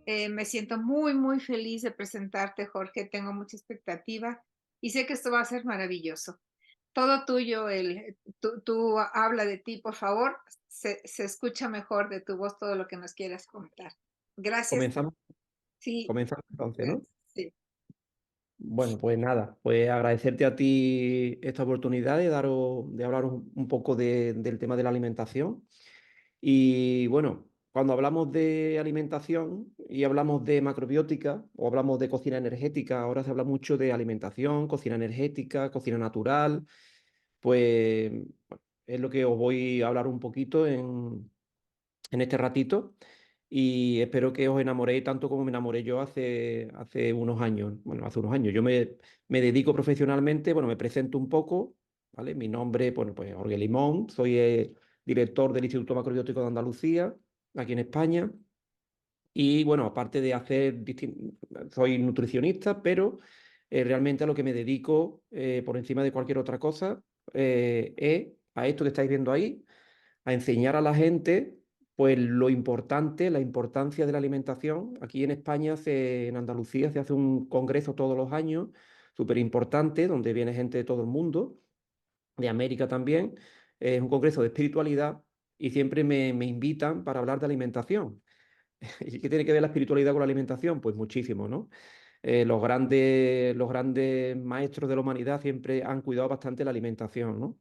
Me siento muy, muy feliz de presentarte, Jorge. Tengo mucha expectativa y sé que esto va a ser maravilloso. Todo tuyo, tú habla de ti, por favor. Se escucha mejor de tu voz todo lo que nos quieras contar. Gracias. Comenzamos, Sí, comenzamos entonces, ¿no? sí. Bueno, pues nada, pues agradecerte a ti esta oportunidad de hablar un poco del tema de la alimentación. Y bueno, cuando hablamos de alimentación y hablamos de macrobiótica o hablamos de cocina energética, ahora se habla mucho de alimentación, cocina energética, cocina natural, pues bueno, es lo que os voy a hablar un poquito en este ratito y espero que os enamoréis tanto como me enamoré yo hace unos años. Bueno, hace unos años. Me dedico profesionalmente, bueno, me presento un poco, ¿vale? Mi nombre, bueno, pues Jorge Limón, soy director del Instituto Macrobiótico de Andalucía, aquí en España. Y bueno, aparte de soy nutricionista, pero realmente a lo que me dedico por encima de cualquier otra cosa es a esto que estáis viendo ahí, a enseñar a la gente pues lo importante, la importancia de la alimentación. Aquí en España, en Andalucía, se hace un congreso todos los años, súper importante, donde viene gente de todo el mundo, de América también. Es un congreso de espiritualidad y siempre me invitan para hablar de alimentación. ¿Y qué tiene que ver la espiritualidad con la alimentación? Pues muchísimo, ¿no? Los grandes maestros de la humanidad siempre han cuidado bastante la alimentación, ¿no?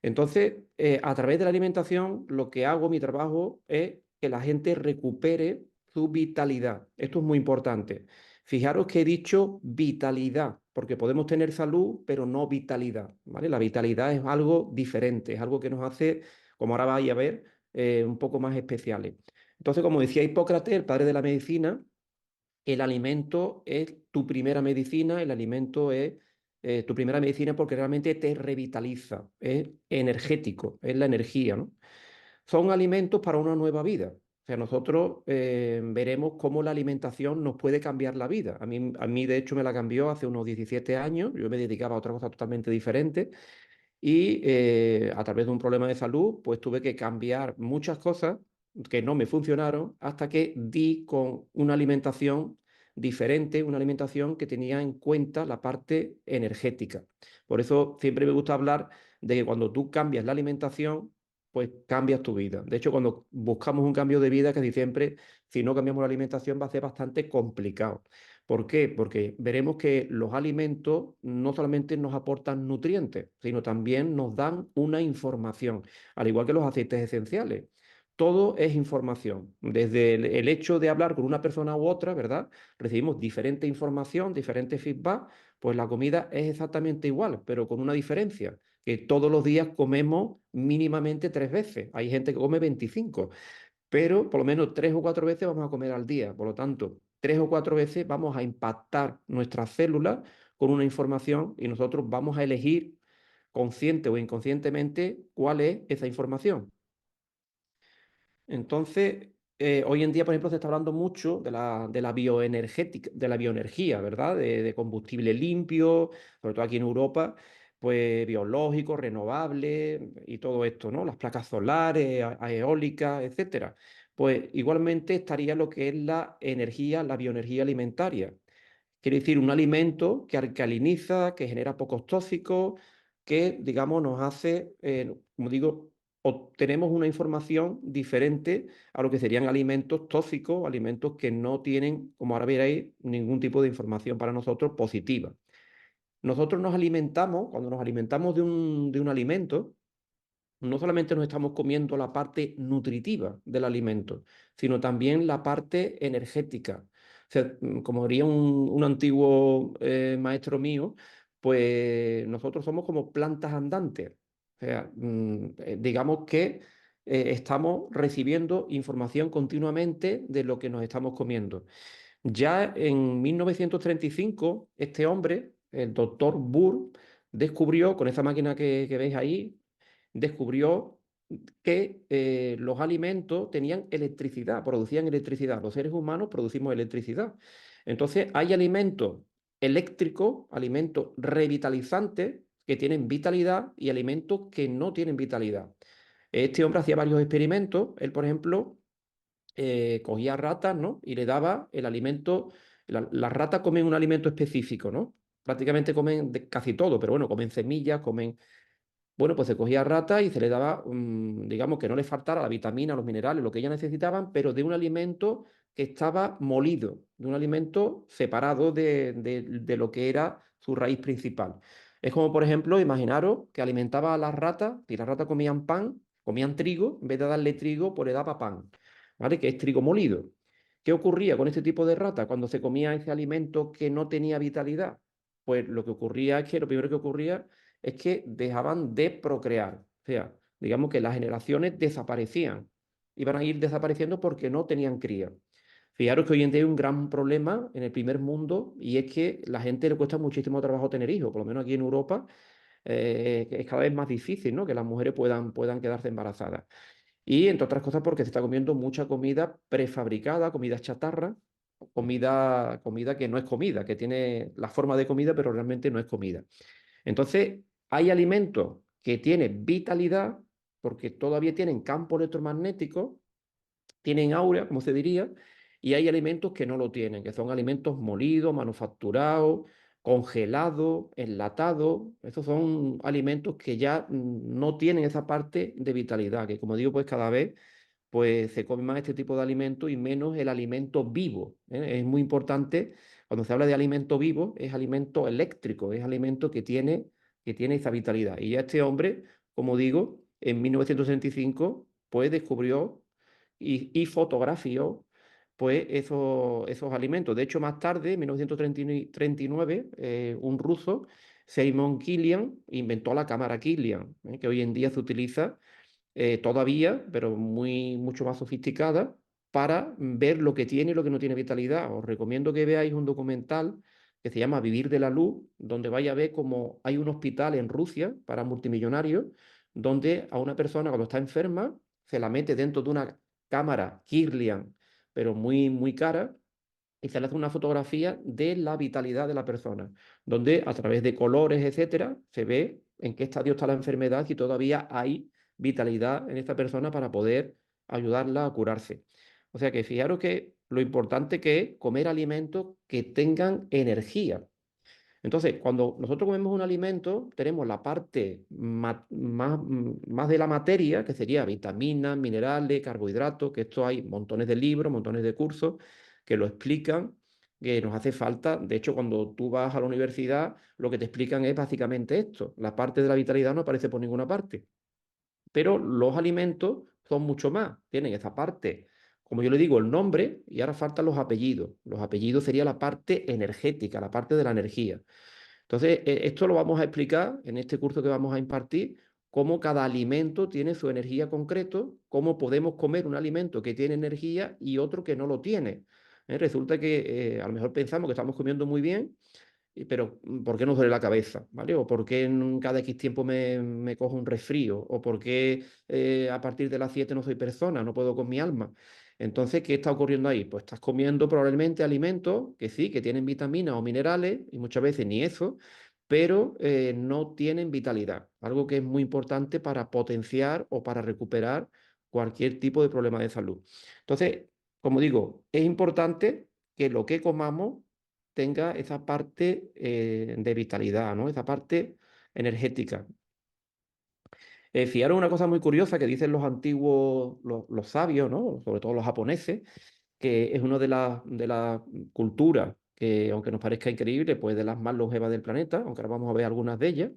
Entonces, a través de la alimentación, lo que hago, mi trabajo, es que la gente recupere su vitalidad. Esto es muy importante. Fijaros que he dicho vitalidad, porque podemos tener salud, pero no vitalidad, ¿vale? La vitalidad es algo diferente, es algo que nos hace, como ahora vais a ver, un poco más especiales. Entonces, como decía Hipócrates, el padre de la medicina, el alimento es tu primera medicina, el alimento es tu primera medicina porque realmente te revitaliza, es energético, es la energía, ¿no? Son alimentos para una nueva vida. O sea, nosotros veremos cómo la alimentación nos puede cambiar la vida. A mí, de hecho, me la cambió hace unos 17 años. Yo me dedicaba a otra cosa totalmente diferente y a través de un problema de salud, pues tuve que cambiar muchas cosas que no me funcionaron hasta que di con una alimentación diferente, una alimentación que tenía en cuenta la parte energética. Por eso siempre me gusta hablar de que cuando tú cambias la alimentación, pues cambias tu vida. De hecho, cuando buscamos un cambio de vida, casi siempre, si no cambiamos la alimentación, va a ser bastante complicado. ¿Por qué? Porque veremos que los alimentos no solamente nos aportan nutrientes, sino también nos dan una información, al igual que los aceites esenciales. Todo es información. Desde el hecho de hablar con una persona u otra, ¿verdad? Recibimos diferente información, diferente feedback, pues la comida es exactamente igual, pero con una diferencia, que todos los días comemos mínimamente 3 veces. Hay gente que come 25, pero por lo menos 3 o 4 veces vamos a comer al día. Por lo tanto, 3 o 4 veces vamos a impactar nuestras células con una información y nosotros vamos a elegir consciente o inconscientemente cuál es esa información. Entonces, hoy en día, por ejemplo, se está hablando mucho de la bioenergética, de la bioenergía, ¿verdad? De combustible limpio, sobre todo aquí en Europa, pues biológico, renovable y todo esto, ¿no? Las placas solares, eólicas, etcétera. Pues igualmente estaría lo que es la energía, la bioenergía alimentaria. Quiere decir, un alimento que alcaliniza, que genera pocos tóxicos, que, digamos, nos hace, como digo, obtenemos una información diferente a lo que serían alimentos tóxicos, alimentos que no tienen, como ahora veréis, ningún tipo de información para nosotros positiva. Nosotros nos alimentamos, cuando nos alimentamos de un alimento, no solamente nos estamos comiendo la parte nutritiva del alimento, sino también la parte energética. O sea, como diría un antiguo maestro mío, pues nosotros somos como plantas andantes. O sea, digamos que estamos recibiendo información continuamente de lo que nos estamos comiendo. Ya en 1935, este hombre, el doctor Burr, descubrió, con esa máquina que veis ahí, descubrió que los alimentos tenían electricidad, producían electricidad. Los seres humanos producimos electricidad. Entonces, hay alimentos eléctricos, alimentos revitalizantes que tienen vitalidad y alimentos que no tienen vitalidad. Este hombre hacía varios experimentos. Él, por ejemplo, cogía ratas, ¿no? Y le daba el alimento. Las ratas comen un alimento específico, ¿no? Prácticamente comen casi todo, pero bueno, comen semillas, comen. Bueno, pues se cogía rata y se le daba, digamos, que no le faltara la vitamina, los minerales, lo que ellas necesitaban, pero de un alimento que estaba molido, de un alimento separado de lo que era su raíz principal. Es como, por ejemplo, imaginaros que alimentaba a las ratas, y las ratas comían pan, comían trigo, en vez de darle trigo, pues le daba pan, ¿vale? Que es trigo molido. ¿Qué ocurría con este tipo de rata cuando se comía ese alimento que no tenía vitalidad? Pues lo que ocurría es que lo primero que ocurría es que dejaban de procrear. O sea, digamos que las generaciones desaparecían. Iban a ir desapareciendo porque no tenían cría. Fijaros que hoy en día hay un gran problema en el primer mundo y es que la gente le cuesta muchísimo trabajo tener hijos, por lo menos aquí en Europa es cada vez más difícil, ¿no? Que las mujeres puedan quedarse embarazadas. Y entre otras cosas porque se está comiendo mucha comida prefabricada, comida chatarra, comida que no es comida, que tiene la forma de comida, pero realmente no es comida. Entonces, hay alimentos que tienen vitalidad porque todavía tienen campo electromagnético, tienen aura, como se diría, y hay alimentos que no lo tienen, que son alimentos molidos, manufacturados, congelados, enlatados. Estos son alimentos que ya no tienen esa parte de vitalidad, que como digo, pues cada vez pues se come más este tipo de alimentos y menos el alimento vivo, ¿eh? Es muy importante, cuando se habla de alimento vivo, es alimento eléctrico, es alimento que tiene esa vitalidad. Y ya este hombre, como digo, en 1965, pues descubrió y fotografió pues esos alimentos. De hecho, más tarde, en 1939, un ruso, Simon Kilian, inventó la cámara Kilian, que hoy en día se utiliza todavía, pero mucho más sofisticada, para ver lo que tiene y lo que no tiene vitalidad. Os recomiendo que veáis un documental que se llama Vivir de la Luz, donde vais a ver cómo hay un hospital en Rusia para multimillonarios, donde a una persona cuando está enferma se la mete dentro de una cámara Kirlian, pero muy, muy cara, y se le hace una fotografía de la vitalidad de la persona, donde a través de colores, etcétera, se ve en qué estadio está la enfermedad y todavía hay vitalidad en esta persona para poder ayudarla a curarse. O sea que fijaros que lo importante que es comer alimentos que tengan energía. Entonces, cuando nosotros comemos un alimento, tenemos la parte más de la materia, que sería vitaminas, minerales, carbohidratos, que esto hay montones de libros, montones de cursos que lo explican, que nos hace falta. De hecho, cuando tú vas a la universidad, lo que te explican es básicamente esto. La parte de la vitalidad no aparece por ninguna parte. Pero los alimentos son mucho más. Tienen esa parte, como yo le digo, el nombre y ahora faltan los apellidos. Los apellidos sería la parte energética, la parte de la energía. Entonces, esto lo vamos a explicar en este curso que vamos a impartir, cómo cada alimento tiene su energía concreto, cómo podemos comer un alimento que tiene energía y otro que no lo tiene. Resulta que a lo mejor pensamos que estamos comiendo muy bien, pero ¿por qué nos duele la cabeza? ¿Vale? ¿O por qué en cada X tiempo me cojo un resfrío? ¿O por qué a partir de las 7 no soy persona, no puedo con mi alma? Entonces, ¿qué está ocurriendo ahí? Pues estás comiendo probablemente alimentos que sí, que tienen vitaminas o minerales, y muchas veces ni eso, pero no tienen vitalidad, algo que es muy importante para potenciar o para recuperar cualquier tipo de problema de salud. Entonces, como digo, es importante que lo que comamos tenga esa parte de vitalidad, ¿no? Esa parte energética. Fijaros una cosa muy curiosa que dicen los antiguos, los sabios, ¿no? Sobre todo los japoneses, que es una de las culturas que, aunque nos parezca increíble, pues de las más longevas del planeta, aunque ahora vamos a ver algunas de ellas,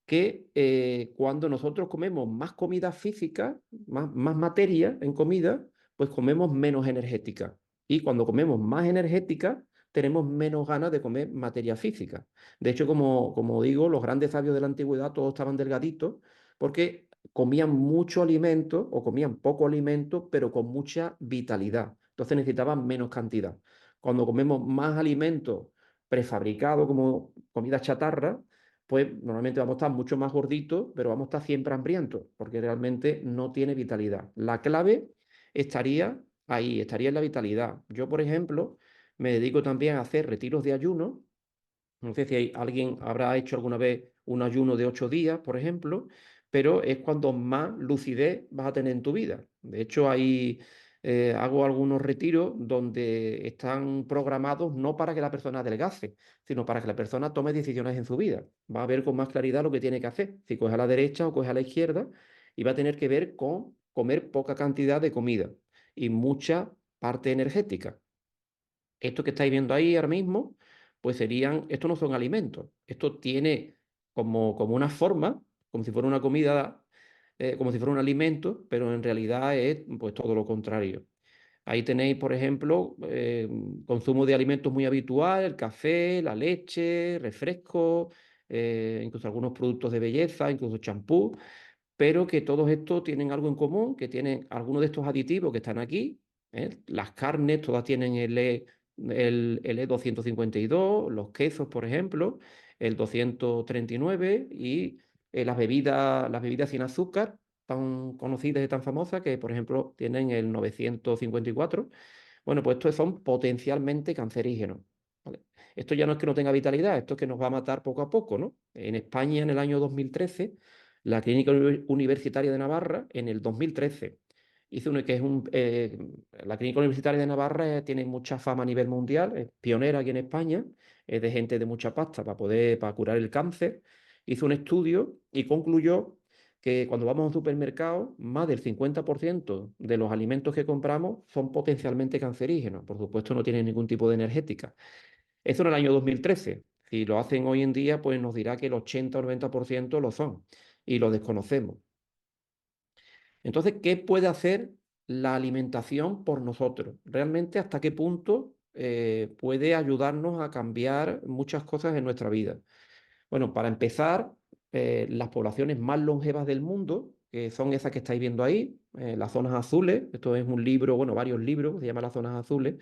que cuando nosotros comemos más comida física, más materia en comida, pues comemos menos energética. Y cuando comemos más energética, tenemos menos ganas de comer materia física. De hecho, como digo, los grandes sabios de la antigüedad todos estaban delgaditos porque comían mucho alimento o comían poco alimento, pero con mucha vitalidad. Entonces necesitaban menos cantidad. Cuando comemos más alimentos prefabricados como comida chatarra, pues normalmente vamos a estar mucho más gorditos, pero vamos a estar siempre hambrientos, porque realmente no tiene vitalidad. La clave estaría ahí, estaría en la vitalidad. Yo, por ejemplo, me dedico también a hacer retiros de ayuno. No sé si alguien habrá hecho alguna vez un ayuno de 8 días, por ejemplo, pero es cuando más lucidez vas a tener en tu vida. De hecho, hago algunos retiros donde están programados no para que la persona adelgace, sino para que la persona tome decisiones en su vida. Va a ver con más claridad lo que tiene que hacer, si coge a la derecha o coge a la izquierda, y va a tener que ver con comer poca cantidad de comida y mucha parte energética. Esto que estáis viendo ahí ahora mismo, pues serían, esto no son alimentos, esto tiene como una forma, como si fuera una comida, como si fuera un alimento, pero en realidad es pues todo lo contrario. Ahí tenéis, por ejemplo, consumo de alimentos muy habitual, el café, la leche, refrescos, incluso algunos productos de belleza, incluso champú, pero que todos estos tienen algo en común, que tienen algunos de estos aditivos que están aquí. Las carnes, todas tienen el E252, los quesos, por ejemplo, el 239 y las bebidas sin azúcar, tan conocidas y tan famosas, que por ejemplo tienen el 954. Bueno, pues estos son potencialmente cancerígenos. ¿Vale? Esto ya no es que no tenga vitalidad, esto es que nos va a matar poco a poco, ¿no? En España, en el año 2013, la Clínica Universitaria de Navarra, en el 2013, hizo uno que es la Clínica Universitaria de Navarra tiene mucha fama a nivel mundial, es pionera aquí en España, es de gente de mucha pasta para curar el cáncer. Hizo un estudio y concluyó que cuando vamos a un supermercado, más del 50% de los alimentos que compramos son potencialmente cancerígenos. Por supuesto, no tienen ningún tipo de energética. Eso en el año 2013. Si lo hacen hoy en día, pues nos dirá que el 80 o 90% lo son y lo desconocemos. Entonces, ¿qué puede hacer la alimentación por nosotros? ¿Realmente hasta qué punto puede ayudarnos a cambiar muchas cosas en nuestra vida? Bueno, para empezar, las poblaciones más longevas del mundo, que son esas que estáis viendo ahí, las zonas azules, esto es un libro, bueno, varios libros, se llama Las Zonas Azules,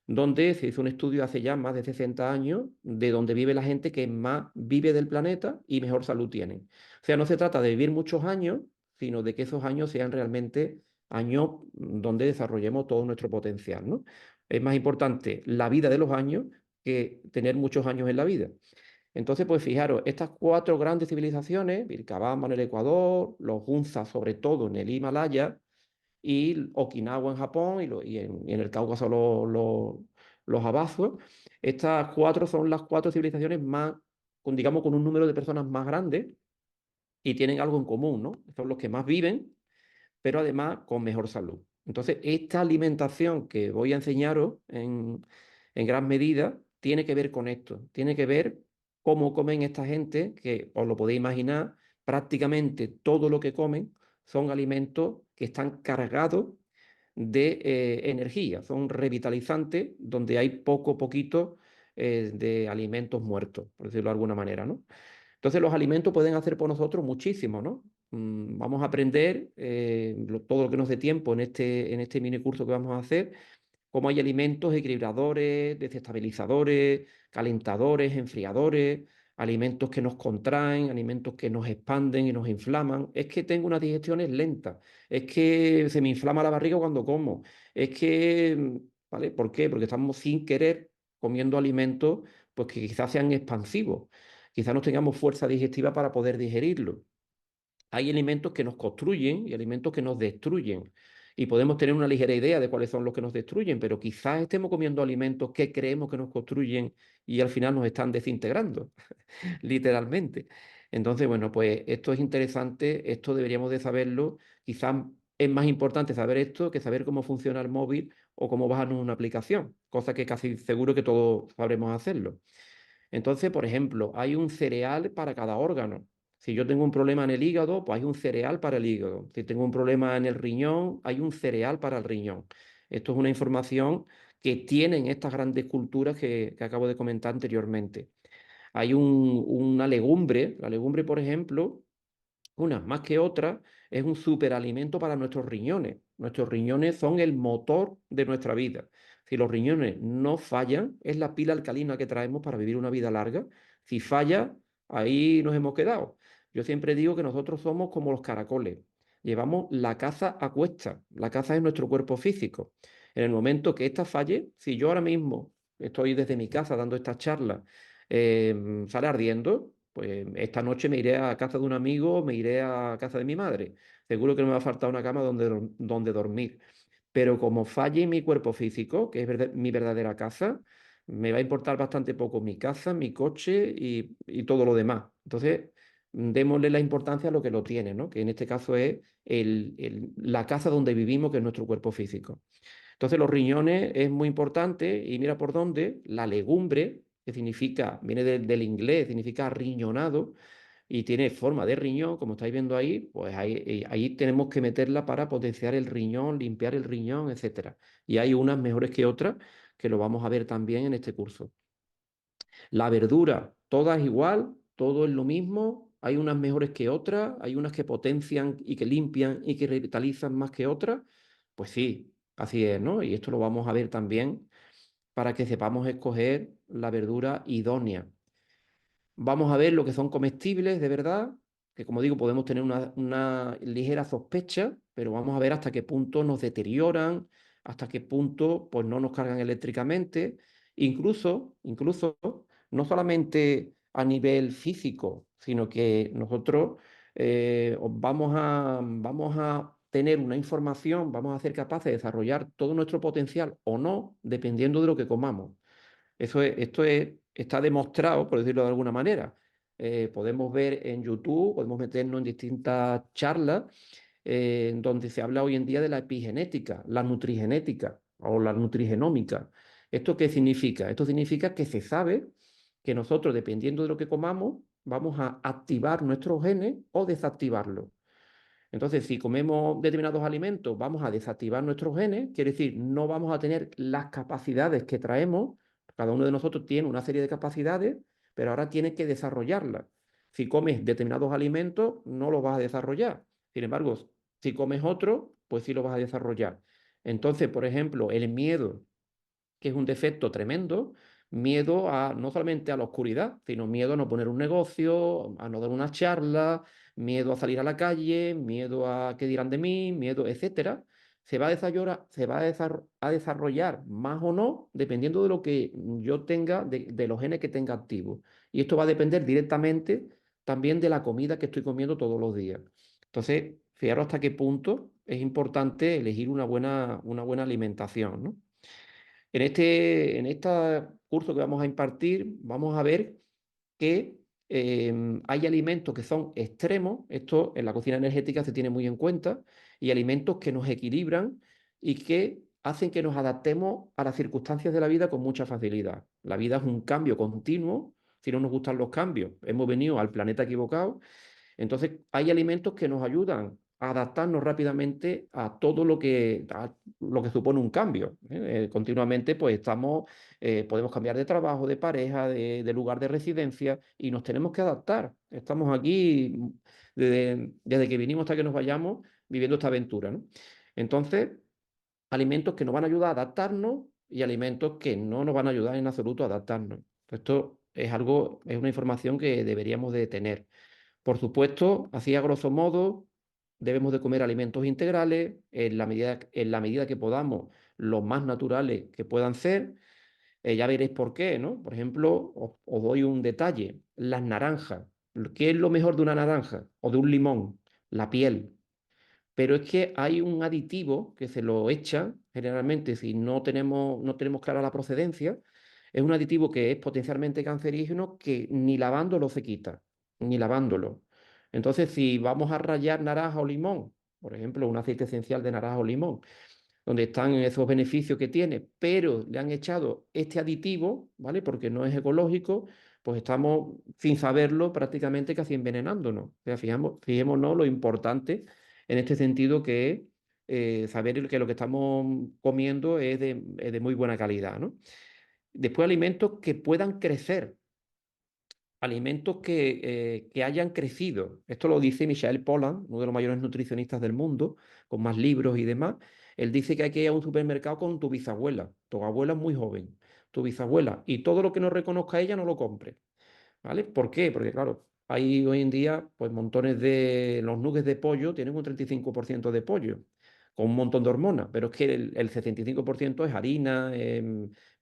donde se hizo un estudio hace ya más de 60 años de donde vive la gente que más vive del planeta y mejor salud tienen. O sea, no se trata de vivir muchos años, sino de que esos años sean realmente años donde desarrollemos todo nuestro potencial, ¿no? Es más importante la vida de los años que tener muchos años en la vida. Entonces, pues fijaros, estas cuatro grandes civilizaciones, Vilcabamba en el Ecuador, los Hunza sobre todo en el Himalaya, y Okinawa en Japón y en el Cáucaso los Abazos. Estas cuatro son las cuatro civilizaciones más, digamos, con un número de personas más grande y tienen algo en común, ¿no? Son los que más viven, pero además con mejor salud. Entonces, esta alimentación que voy a enseñaros en gran medida tiene que ver con esto, tiene que ver cómo comen esta gente, que os lo podéis imaginar, prácticamente todo lo que comen son alimentos que están cargados de energía, son revitalizantes donde hay poquito de alimentos muertos, por decirlo de alguna manera, ¿no? Entonces los alimentos pueden hacer por nosotros muchísimo, ¿no? Vamos a aprender todo lo que nos dé tiempo en este mini curso que vamos a hacer, cómo hay alimentos equilibradores, desestabilizadores, calentadores, enfriadores, alimentos que nos contraen, alimentos que nos expanden y nos inflaman. Es que tengo unas digestiones lentas, es que se me inflama la barriga cuando como, es que, ¿vale? ¿Por qué? Porque estamos sin querer comiendo alimentos pues, que quizás sean expansivos, quizás no tengamos fuerza digestiva para poder digerirlo. Hay alimentos que nos construyen y alimentos que nos destruyen. Y podemos tener una ligera idea de cuáles son los que nos destruyen, pero quizás estemos comiendo alimentos que creemos que nos construyen y al final nos están desintegrando, literalmente. Entonces, bueno, pues esto es interesante, esto deberíamos de saberlo. Quizás es más importante saber esto que saber cómo funciona el móvil o cómo bajarnos una aplicación, cosa que casi seguro que todos sabremos hacerlo. Entonces, por ejemplo, hay un cereal para cada órgano. Si yo tengo un problema en el hígado, pues hay un cereal para el hígado. Si tengo un problema en el riñón, hay un cereal para el riñón. Esto es una información que tienen estas grandes culturas que acabo de comentar anteriormente. Hay una legumbre, la legumbre, por ejemplo, unas más que otras, es un superalimento para nuestros riñones. Nuestros riñones son el motor de nuestra vida. Si los riñones no fallan, es la pila alcalina que traemos para vivir una vida larga. Si falla, ahí nos hemos quedado. Yo siempre digo que nosotros somos como los caracoles. Llevamos la caza a cuesta. La caza es nuestro cuerpo físico. En el momento que ésta falle, si yo ahora mismo estoy desde mi casa dando estas charlas, sale ardiendo, pues esta noche me iré a casa de un amigo, me iré a casa de mi madre. Seguro que no me va a faltar una cama donde dormir. pero como falle mi cuerpo físico, que es mi verdadera casa, me va a importar bastante poco mi casa, mi coche y todo lo demás. Entonces, démosle la importancia a lo que lo tiene, ¿no? Que en este caso es la casa donde vivimos, que es nuestro cuerpo físico. Entonces, los riñones es muy importante y mira por dónde, la legumbre, que significa, viene del inglés, significa riñonado y tiene forma de riñón, como estáis viendo ahí, pues ahí tenemos que meterla para potenciar el riñón, limpiar el riñón, etcétera. Y hay unas mejores que otras, que lo vamos a ver también en este curso. La verdura, todas igual, todo es lo mismo, hay unas mejores que otras, hay unas que potencian y que limpian y que revitalizan más que otras. Pues sí, así es, ¿no? Y esto lo vamos a ver también para que sepamos escoger la verdura idónea. Vamos a ver lo que son comestibles de verdad, que como digo, podemos tener una ligera sospecha, pero vamos a ver hasta qué punto nos deterioran, hasta qué punto pues, no nos cargan eléctricamente, incluso no solamente a nivel físico, sino que nosotros vamos a tener una información, vamos a ser capaces de desarrollar todo nuestro potencial o no, dependiendo de lo que comamos. Está demostrado, por decirlo de alguna manera. Podemos ver en YouTube, podemos meternos en distintas charlas donde se habla hoy en día de la epigenética, la nutrigenética o la nutrigenómica. ¿Esto qué significa? Esto significa que se sabe que nosotros, dependiendo de lo que comamos, vamos a activar nuestros genes o desactivarlos. Entonces, si comemos determinados alimentos, vamos a desactivar nuestros genes, quiere decir, no vamos a tener las capacidades que traemos. Cada uno de nosotros tiene una serie de capacidades, pero ahora tiene que desarrollarlas. Si comes determinados alimentos, no los vas a desarrollar. Sin embargo, si comes otro, pues sí lo vas a desarrollar. Entonces, por ejemplo, el miedo, que es un defecto tremendo, miedo a no solamente a la oscuridad, sino miedo a no poner un negocio, a no dar una charla, miedo a salir a la calle, miedo a qué dirán de mí, miedo, etcétera. Se va a desarrollar más o no dependiendo de lo que yo tenga, de los genes que tenga activos. Y esto va a depender directamente también de la comida que estoy comiendo todos los días. Entonces, fijaros hasta qué punto es importante elegir una buena alimentación, ¿no? En este curso que vamos a impartir, vamos a ver que hay alimentos que son extremos, esto en la cocina energética se tiene muy en cuenta, y alimentos que nos equilibran y que hacen que nos adaptemos a las circunstancias de la vida con mucha facilidad. La vida es un cambio continuo, si no nos gustan los cambios, hemos venido al planeta equivocado. Entonces, hay alimentos que nos ayudan a adaptarnos rápidamente a lo que supone un cambio. Continuamente, pues podemos cambiar de trabajo, de pareja, de lugar de residencia y nos tenemos que adaptar. Estamos aquí desde que vinimos hasta que nos vayamos viviendo esta aventura, ¿no? Entonces, alimentos que nos van a ayudar a adaptarnos y alimentos que no nos van a ayudar en absoluto a adaptarnos. Esto es una información que deberíamos de tener. Por supuesto, así a grosso modo, debemos de comer alimentos integrales en la medida que podamos, los más naturales que puedan ser. Ya veréis por qué, ¿no? Por ejemplo, os doy un detalle. Las naranjas. ¿Qué es lo mejor de una naranja o de un limón? La piel. Pero es que hay un aditivo que se lo echa, generalmente si no tenemos clara la procedencia, es un aditivo que es potencialmente cancerígeno que ni lavándolo se quita, ni lavándolo. Entonces, si vamos a rallar naranja o limón, por ejemplo, un aceite esencial de naranja o limón, donde están esos beneficios que tiene, pero le han echado este aditivo, ¿vale? Porque no es ecológico, pues estamos, sin saberlo, prácticamente casi envenenándonos. O sea, fijémonos lo importante en este sentido que es saber que lo que estamos comiendo es de muy buena calidad, ¿no? Después, alimentos que puedan crecer, alimentos que hayan crecido. Esto lo dice Michael Pollan, uno de los mayores nutricionistas del mundo, con más libros y demás. Él dice que hay que ir a un supermercado con tu bisabuela. Tu abuela es muy joven, tu bisabuela, y todo lo que no reconozca a ella no lo compre. ¿Vale? ¿Por qué? Porque, claro, hay hoy en día pues montones de... Los nuggets de pollo tienen un 35% de pollo, con un montón de hormonas, pero es que el 75% es harina,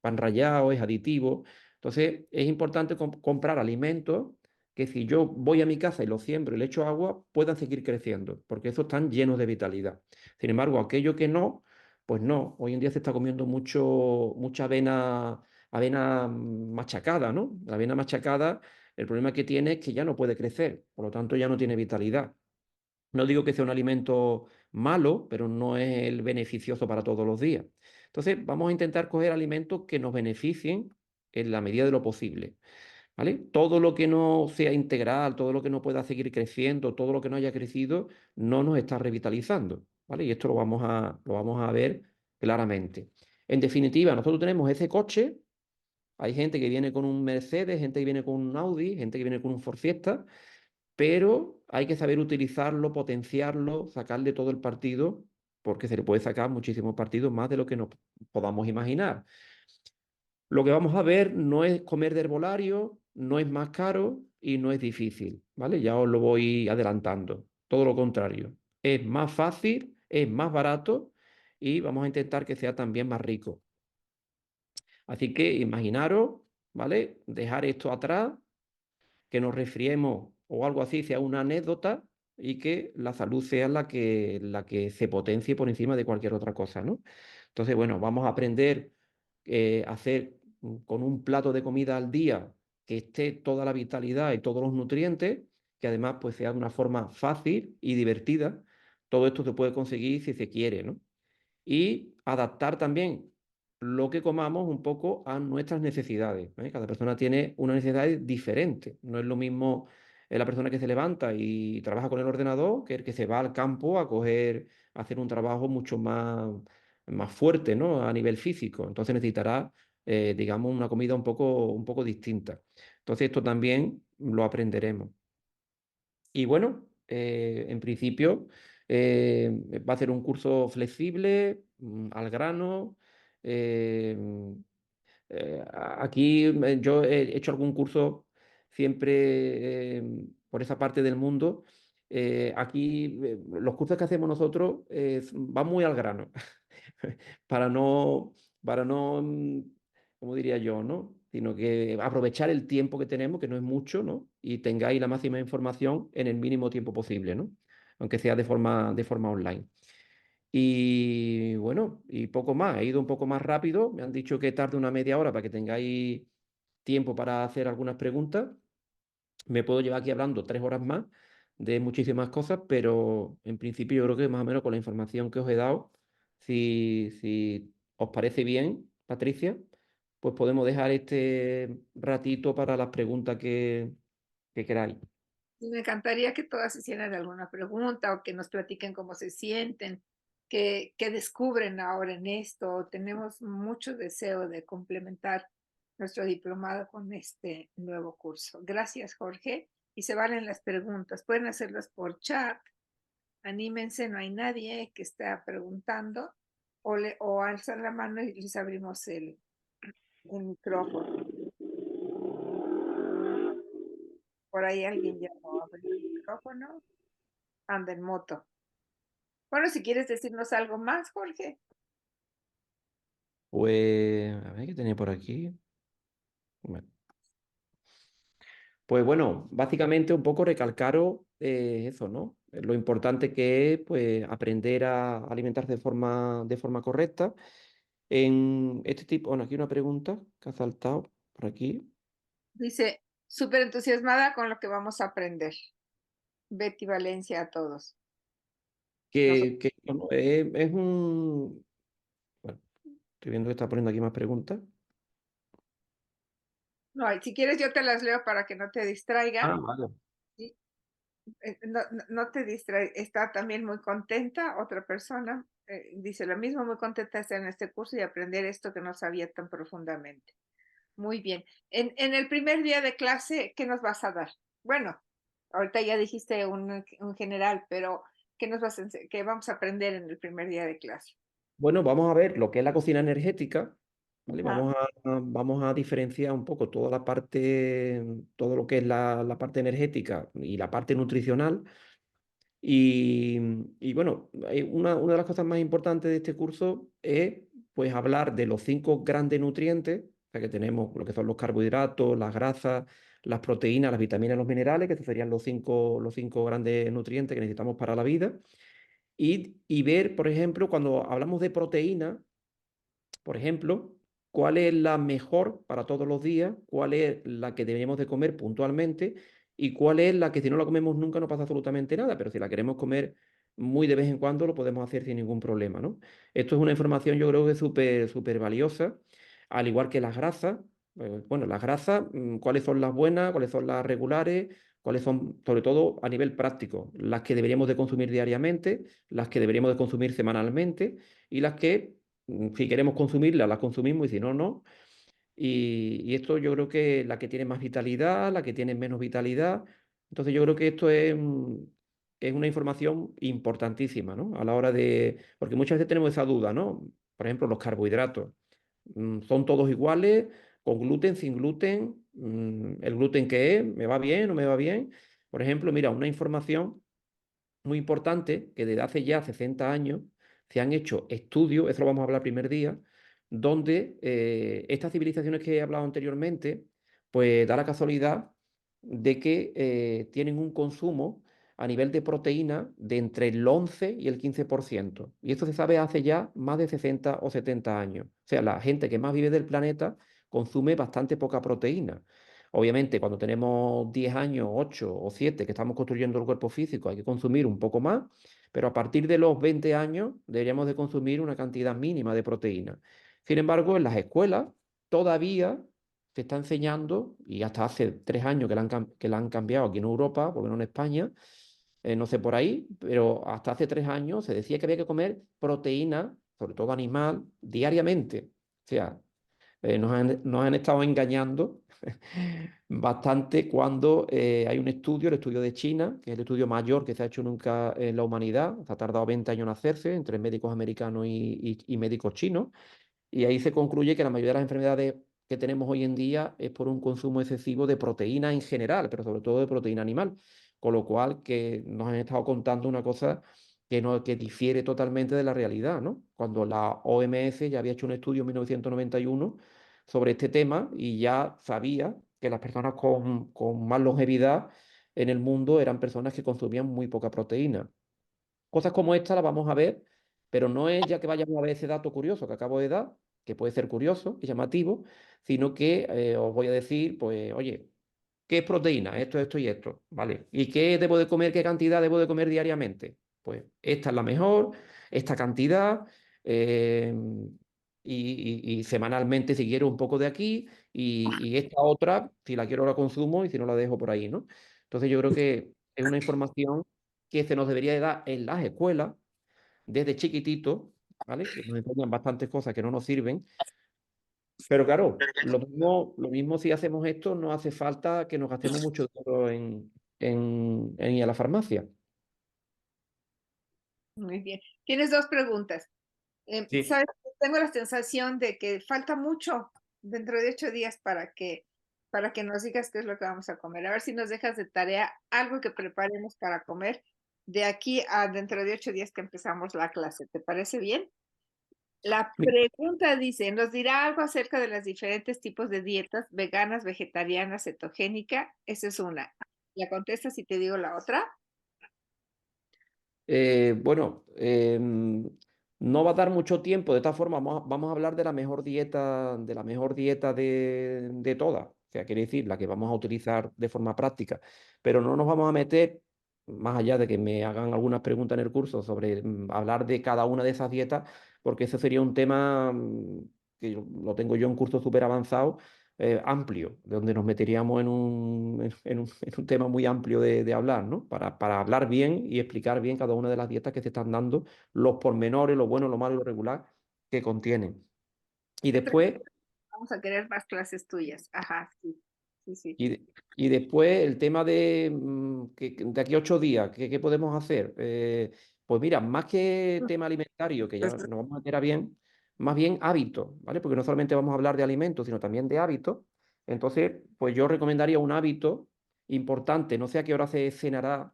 pan rallado, es aditivo. Entonces, es importante comprar alimentos que si yo voy a mi casa y los siembro y le echo agua, puedan seguir creciendo, porque esos están llenos de vitalidad. Sin embargo, aquello que no, Pues no, hoy en día se está comiendo mucha avena machacada, ¿no? La avena machacada, el problema que tiene es que ya no puede crecer, por lo tanto ya no tiene vitalidad. No digo que sea un alimento malo, pero no es el beneficioso para todos los días. Entonces, vamos a intentar coger alimentos que nos beneficien en la medida de lo posible. ¿Vale? Todo lo que no sea integral, todo lo que no pueda seguir creciendo, todo lo que no haya crecido, no nos está revitalizando, ¿vale? Y esto lo vamos a ver claramente. En definitiva, nosotros tenemos ese coche, hay gente que viene con un Mercedes, gente que viene con un Audi, gente que viene con un Ford Fiesta, pero hay que saber utilizarlo, potenciarlo, sacarle todo el partido, porque se le puede sacar muchísimos partidos más de lo que nos podamos imaginar. Lo que vamos a ver no es comer de herbolario, no es más caro y no es difícil, ¿vale? Ya os lo voy adelantando. Todo lo contrario. Es más fácil, es más barato y vamos a intentar que sea también más rico. Así que imaginaros, ¿vale? Dejar esto atrás, que nos resfriemos o algo así sea una anécdota y que la salud sea la que se potencie por encima de cualquier otra cosa, ¿no? Entonces, bueno, vamos a aprender a hacer con un plato de comida al día que esté toda la vitalidad y todos los nutrientes, que además pues sea de una forma fácil y divertida. Todo esto se puede conseguir si se quiere, ¿no? Y adaptar también lo que comamos un poco a nuestras necesidades, ¿eh? Cada persona tiene una necesidad diferente. No es lo mismo la persona que se levanta y trabaja con el ordenador que el que se va al campo a hacer un trabajo mucho más fuerte, ¿no? A nivel físico. Entonces necesitará, digamos, una comida un poco distinta. Entonces esto también lo aprenderemos. Y bueno, en principio va a ser un curso flexible, al grano. eh, Aquí yo he hecho algún curso siempre por esa parte del mundo. Aquí los cursos que hacemos nosotros van muy al grano para para no, como diría yo, ¿no? Sino que aprovechar el tiempo que tenemos, que no es mucho, ¿no? Y tengáis la máxima información en el mínimo tiempo posible, ¿no? Aunque sea de forma online. Y bueno, y poco más, he ido un poco más rápido, me han dicho que tarde una media hora para que tengáis tiempo para hacer algunas preguntas. Me puedo llevar aquí hablando 3 horas más de muchísimas cosas, pero en principio yo creo que más o menos con la información que os he dado, si os parece bien, Patricia, pues podemos dejar este ratito para las preguntas que queráis. Y me encantaría que todas hicieran alguna pregunta o que nos platiquen cómo se sienten, qué descubren ahora en esto. Tenemos mucho deseo de complementar nuestro diplomado con este nuevo curso. Gracias, Jorge. Y se valen las preguntas. Pueden hacerlas por chat. Anímense, no hay nadie que esté preguntando o alzan la mano y les abrimos el micrófono. Por ahí alguien ya no abre el micrófono. Anda en moto. Bueno, si quieres decirnos algo más, Jorge. Pues, a ver qué tenía por aquí. Bueno, pues bueno, básicamente un poco recalcaros eso, ¿no? Lo importante que es pues, aprender a alimentarse de forma correcta. En este tipo, bueno, aquí una pregunta que ha saltado por aquí. Dice, súper entusiasmada con lo que vamos a aprender. Betty Valencia a todos. Bueno, es un... Bueno, estoy viendo que está poniendo aquí más preguntas. No, si quieres yo te las leo para que no te distraigan. Ah, vale. ¿Sí? No te distrae. Está también muy contenta. Otra persona dice lo mismo, muy contenta de estar en este curso y aprender esto que no sabía tan profundamente. Muy bien. En el primer día de clase, ¿qué nos vas a dar? Bueno, ahorita ya dijiste un general, pero ¿qué vamos a aprender en el primer día de clase? Bueno, vamos a ver lo que es la cocina energética, ¿vale? Ajá. Vamos a diferenciar un poco toda la parte, todo lo que es la parte energética y la parte nutricional. Y, y bueno, una de las cosas más importantes de este curso es pues hablar de los 5 grandes nutrientes, o sea que tenemos lo que son los carbohidratos, las grasas, las proteínas, las vitaminas, los minerales, que estos serían los cinco grandes nutrientes que necesitamos para la vida. y ver, por ejemplo, cuando hablamos de proteína, por ejemplo, cuál es la mejor para todos los días, cuál es la que deberíamos de comer puntualmente y cuál es la que si no la comemos nunca no pasa absolutamente nada, pero si la queremos comer muy de vez en cuando lo podemos hacer sin ningún problema, ¿no? Esto es una información yo creo que es súper valiosa, al igual que las grasas. Bueno, las grasas, cuáles son las buenas, cuáles son las regulares, cuáles son, sobre todo a nivel práctico, las que deberíamos de consumir diariamente, las que deberíamos de consumir semanalmente y las que si queremos consumirla, la consumimos y si no, no. Y esto yo creo que la que tiene más vitalidad, la que tiene menos vitalidad. Entonces yo creo que esto es una información importantísima, ¿no? A la hora de... Porque muchas veces tenemos esa duda, ¿no? Por ejemplo, los carbohidratos. ¿Son todos iguales? ¿Con gluten, sin gluten? ¿El gluten qué es? ¿Me va bien? ¿No me va bien? Por ejemplo, mira, una información muy importante que desde hace ya 60 años se han hecho estudios, eso lo vamos a hablar el primer día, donde estas civilizaciones que he hablado anteriormente, pues da la casualidad de que tienen un consumo a nivel de proteína de entre el 11 y el 15%. Y esto se sabe hace ya más de 60 o 70 años. O sea, la gente que más vive del planeta consume bastante poca proteína. Obviamente, cuando tenemos 10 años, 8 o 7 que estamos construyendo el cuerpo físico, hay que consumir un poco más, pero a partir de los 20 años deberíamos de consumir una cantidad mínima de proteína. Sin embargo, en las escuelas todavía se está enseñando, y hasta hace 3 años que la han cambiado aquí en Europa, por lo menos en España, no sé por ahí, pero hasta hace 3 años se decía que había que comer proteína, sobre todo animal, diariamente. O sea, nos han estado engañando bastante cuando hay un estudio, el estudio de China, que es el estudio mayor que se ha hecho nunca en la humanidad, se ha tardado 20 años en hacerse entre médicos americanos y médicos chinos, y ahí se concluye que la mayoría de las enfermedades que tenemos hoy en día es por un consumo excesivo de proteína en general, pero sobre todo de proteína animal, con lo cual que nos han estado contando una cosa que, no, que difiere totalmente de la realidad, ¿no? Cuando la OMS ya había hecho un estudio en 1991 sobre este tema y ya sabía que las personas con más longevidad en el mundo eran personas que consumían muy poca proteína. Cosas como esta las vamos a ver, pero no es ya que vayamos a ver ese dato curioso que acabo de dar, que puede ser curioso y llamativo, sino que os voy a decir, pues, oye, ¿qué es proteína? Esto y esto, ¿vale? ¿Y qué debo de comer? ¿Qué cantidad debo de comer diariamente? Pues esta es la mejor, esta cantidad, eh, y semanalmente si quiero un poco de aquí, y esta otra, si la quiero la consumo y si no la dejo por ahí, ¿no? Entonces yo creo que es una información que se nos debería de dar en las escuelas desde chiquititos, ¿vale? Que nos enseñan bastantes cosas que no nos sirven, pero claro, lo mismo si hacemos esto, no hace falta que nos gastemos mucho dinero en ir a la farmacia. Muy bien. Tienes dos preguntas. Sí. ¿Sabes? Tengo la sensación de que falta mucho dentro de 8 días para que nos digas qué es lo que vamos a comer. A ver si nos dejas de tarea algo que preparemos para comer de aquí a dentro de 8 días que empezamos la clase. ¿Te parece bien? La Mi- pregunta dice, ¿nos dirá algo acerca de los diferentes tipos de dietas veganas, vegetarianas, cetogénica? Esa es una. ¿La contestas y te digo la otra? Bueno, no va a dar mucho tiempo. De esta forma, vamos a hablar de la mejor dieta de todas. O sea, quiere decir, la que vamos a utilizar de forma práctica. Pero no nos vamos a meter, más allá de que me hagan algunas preguntas en el curso sobre hablar de cada una de esas dietas, porque ese sería un tema que lo tengo yo en curso súper avanzado, amplio, de donde nos meteríamos en un tema muy amplio de hablar, ¿no? Para hablar bien y explicar bien cada una de las dietas que se están dando, los pormenores, lo bueno, lo malo y lo regular que contienen. Y Entonces, después, vamos a querer más clases tuyas. Ajá, sí, sí, sí. y después el tema de, de aquí a 8 días, ¿qué podemos hacer? Pues mira, más que tema alimentario, que ya nos vamos a meter a bien, más bien hábitos, ¿vale? Porque no solamente vamos a hablar de alimentos, sino también de hábitos. Entonces, pues yo recomendaría un hábito importante, no sé a qué hora se cenará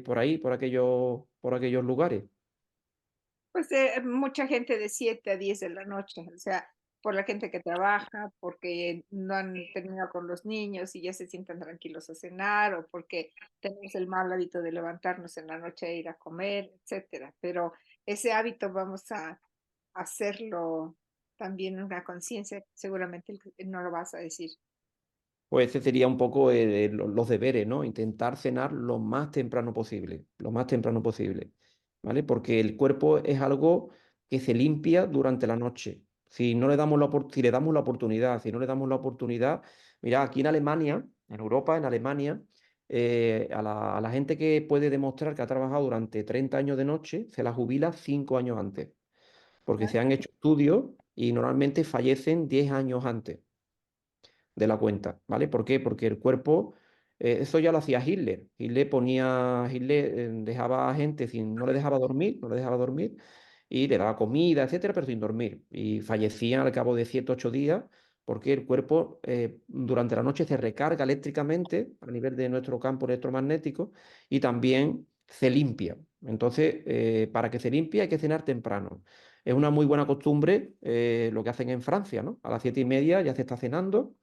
por ahí, por aquellos lugares. Pues mucha gente de 7 a 10 de la noche, o sea. por la gente que trabaja, porque no han terminado con los niños y ya se sientan tranquilos a cenar, o porque tenemos el mal hábito de levantarnos en la noche e ir a comer, etcétera. Pero ese hábito vamos a hacerlo también una conciencia, seguramente no lo vas a decir. Pues ese sería un poco los deberes, ¿no? Intentar cenar lo más temprano posible, lo más temprano posible, ¿vale? Porque el cuerpo es algo que se limpia durante la noche. Si no le damos si le damos la oportunidad, si no le damos la oportunidad, mira, aquí en Alemania, en Europa, en Alemania, a la gente que puede demostrar que ha trabajado durante 30 años de noche, se la jubila 5 años antes, porque ¿Ya? se han hecho estudios y normalmente fallecen 10 años antes de la cuenta, ¿vale? ¿Por qué? Porque el cuerpo, eso ya lo hacía Hitler. Hitler dejaba a gente sin, no le dejaba dormir, no le dejaba dormir, y le daba comida, etcétera, pero sin dormir. Y fallecían al cabo de 7, 8 días, porque el cuerpo durante la noche se recarga eléctricamente a nivel de nuestro campo electromagnético y también se limpia. Entonces, para que se limpie hay que cenar temprano. Es una muy buena costumbre lo que hacen en Francia, ¿no? A las 7:30 ya se está cenando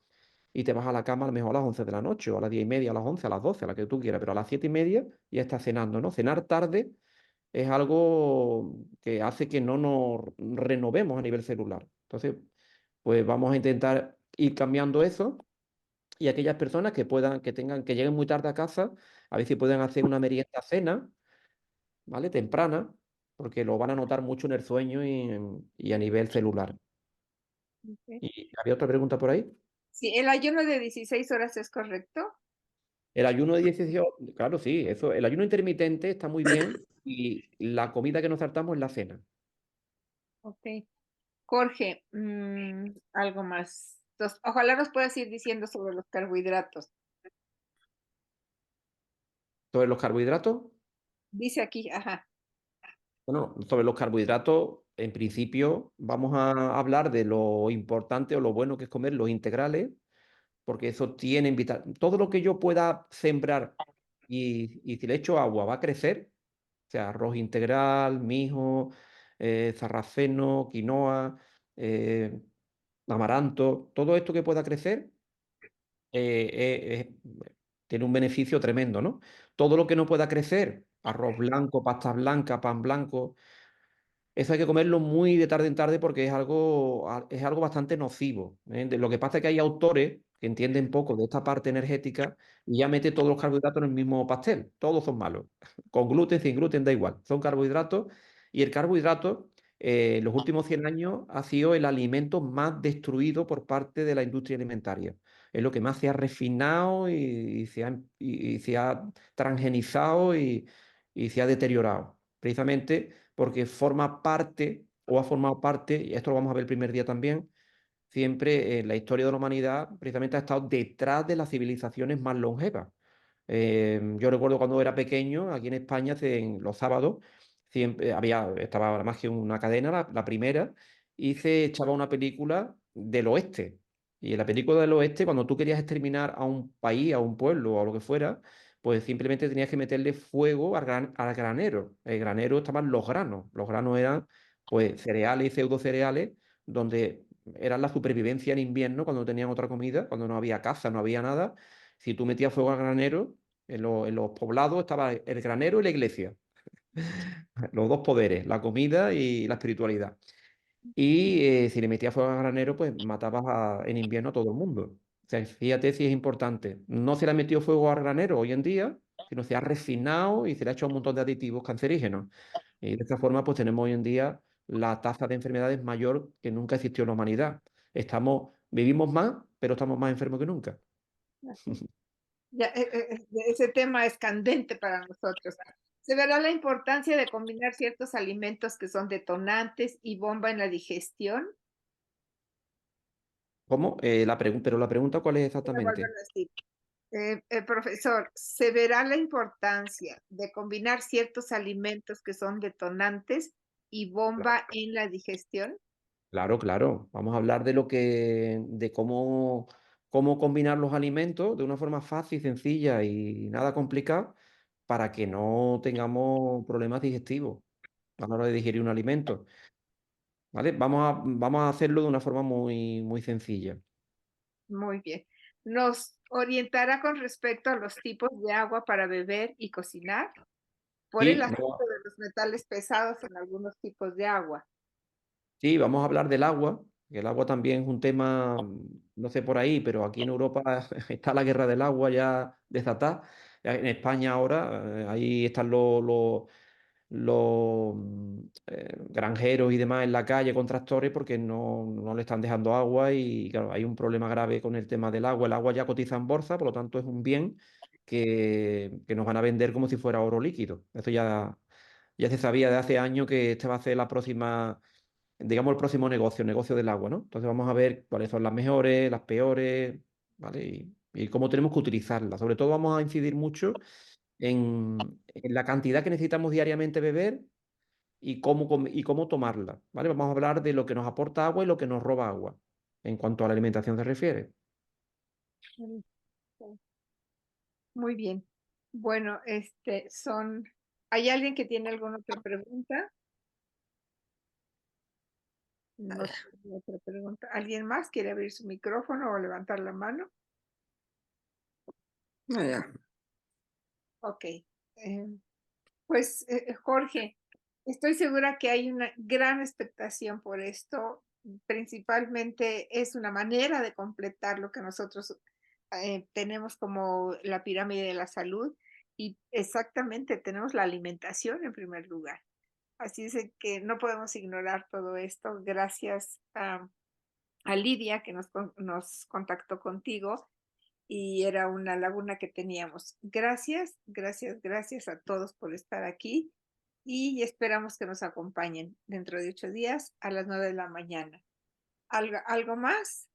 y te vas a la cama a lo mejor a las 11 de la noche, o a las 10:30, a las 11, a las 12, a la que tú quieras, pero a las 7:30 ya estás cenando, ¿no? Cenar tarde es algo que hace que no nos renovemos a nivel celular. Entonces, pues vamos a intentar ir cambiando eso, y aquellas personas que puedan, que tengan, que lleguen muy tarde a casa, a ver si pueden hacer una merienda cena, ¿vale? Temprana, porque lo van a notar mucho en el sueño y a nivel celular. Ok. ¿Y había otra pregunta por ahí? Sí, el ayuno de 16 horas es correcto. El ayuno de 16 horas, claro, sí, eso, el ayuno intermitente está muy bien y la comida que nos saltamos es la cena. Ok. Jorge, algo más. Entonces, ojalá nos puedas ir diciendo sobre los carbohidratos. Sobre los carbohidratos, Dice aquí, ajá. bueno, sobre los carbohidratos, en principio vamos a hablar de lo importante o lo bueno que es comer los integrales, porque eso tiene todo lo que yo pueda sembrar y si le echo agua va a crecer, o sea, arroz integral, mijo, sarraceno, quinoa, eh, amaranto, todo esto que pueda crecer tiene un beneficio tremendo, ¿no? Todo lo que no pueda crecer, arroz blanco, pasta blanca, pan blanco, eso hay que comerlo muy de tarde en tarde porque es algo bastante nocivo, ¿eh? Lo que pasa es que hay autores que entienden poco de esta parte energética y ya mete todos los carbohidratos en el mismo pastel. Todos son malos. Con gluten, sin gluten, da igual. Son carbohidratos y el carbohidrato en los últimos 100 años ha sido el alimento más destruido por parte de la industria alimentaria. Es lo que más se ha refinado y se ha transgenizado y se ha deteriorado. Precisamente porque forma parte o ha formado parte, y esto lo vamos a ver el primer día también, siempre en la historia de la humanidad, precisamente ha estado detrás de las civilizaciones más longevas. Yo recuerdo cuando era pequeño, aquí en España, en los sábados, siempre estaba más que una cadena, la primera, y se echaba una película del oeste. Y en la película del oeste, cuando tú querías exterminar a un país, a un pueblo o a lo que fuera, pues simplemente tenías que meterle fuego al granero. El granero estaban los granos. Los granos eran pues cereales y pseudo cereales, donde era la supervivencia en invierno, cuando no tenían otra comida, cuando no había caza, no había nada. Si tú metías fuego al granero, en los poblados estaba el granero y la iglesia, los dos poderes, la comida y la espiritualidad. Y si le metías fuego al granero, pues matabas en invierno a todo el mundo. O sea, fíjate si es importante. No se le ha metido fuego al granero hoy en día, sino se ha refinado y se le ha hecho un montón de aditivos cancerígenos. Y de esta forma, pues tenemos hoy en día la tasa de enfermedades mayor que nunca existió en la humanidad. Vivimos más, pero estamos más enfermos que nunca. Ya, ese tema es candente para nosotros. Se verá la importancia de combinar ciertos alimentos que son detonantes y bomba en la digestión. ¿Cómo? Pero la pregunta, ¿cuál es Voy a exactamente? volverlo a decir. Profesor, ¿se verá la importancia de combinar ciertos alimentos que son detonantes y bomba en la digestión? Claro, claro. Vamos a hablar de cómo combinar los alimentos de una forma fácil, sencilla y nada complicada para que no tengamos problemas digestivos a la hora de digerir un alimento. ¿vale? Vamos a hacerlo de una forma muy, muy sencilla. Muy bien. ¿Nos orientará con respecto a los tipos de agua para beber y cocinar? Por el Sí, asunto de los metales pesados en algunos tipos de agua. sí, vamos a hablar del agua, que el agua también es un tema, no sé por ahí, pero aquí en Europa está la guerra del agua ya desatada. En España ahora, ahí están los granjeros y demás en la calle con tractores porque no le están dejando agua y claro, hay un problema grave con el tema del agua. El agua ya cotiza en bolsa, por lo tanto es un bien que nos van a vender como si fuera oro líquido. Eso ya se sabía de hace años que este va a ser la próxima, digamos, el próximo negocio, el negocio del agua, ¿no? Entonces vamos a ver cuáles son las mejores, las peores, ¿vale? Y cómo tenemos que utilizarlas. Sobre todo vamos a incidir mucho en la cantidad que necesitamos diariamente beber y cómo tomarla, ¿vale? Vamos a hablar de lo que nos aporta agua y lo que nos roba agua, en cuanto a la alimentación se refiere. Mm, Muy bien. Bueno, ¿hay alguien que tiene alguna otra pregunta? No tengo otra pregunta. ¿Alguien más quiere abrir su micrófono o levantar la mano? Ah, ya. Ok. Jorge, estoy segura que hay una gran expectación por esto. Principalmente es una manera de completar lo que nosotros tenemos como la pirámide de la salud y exactamente tenemos la alimentación en primer lugar. Así es de que no podemos ignorar todo esto. Gracias a Lidia que nos contactó contigo y era una laguna que teníamos. Gracias, gracias, gracias a todos por estar aquí y esperamos que nos acompañen dentro de 8 días a las 9 de la mañana. ¿Algo más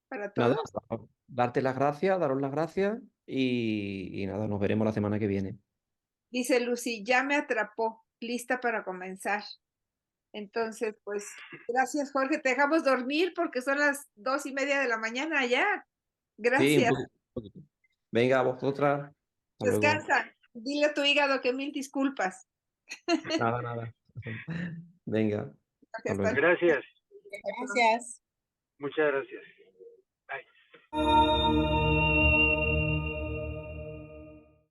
para Nada, todos? darte las gracias, daros las gracias y nada, nos veremos la semana que viene. Dice Lucy, ya me atrapó, lista para comenzar. Entonces, pues, gracias, Jorge. Te dejamos dormir porque son las 2:30 de la mañana ya. Sí, un Gracias. poquito. Un poquito. Venga, a vosotras. Hasta luego. Descansa. Dile a tu hígado que mil disculpas. Nada, nada. Venga, hasta Hasta luego. luego. Gracias, Gracias. muchas gracias. Bye.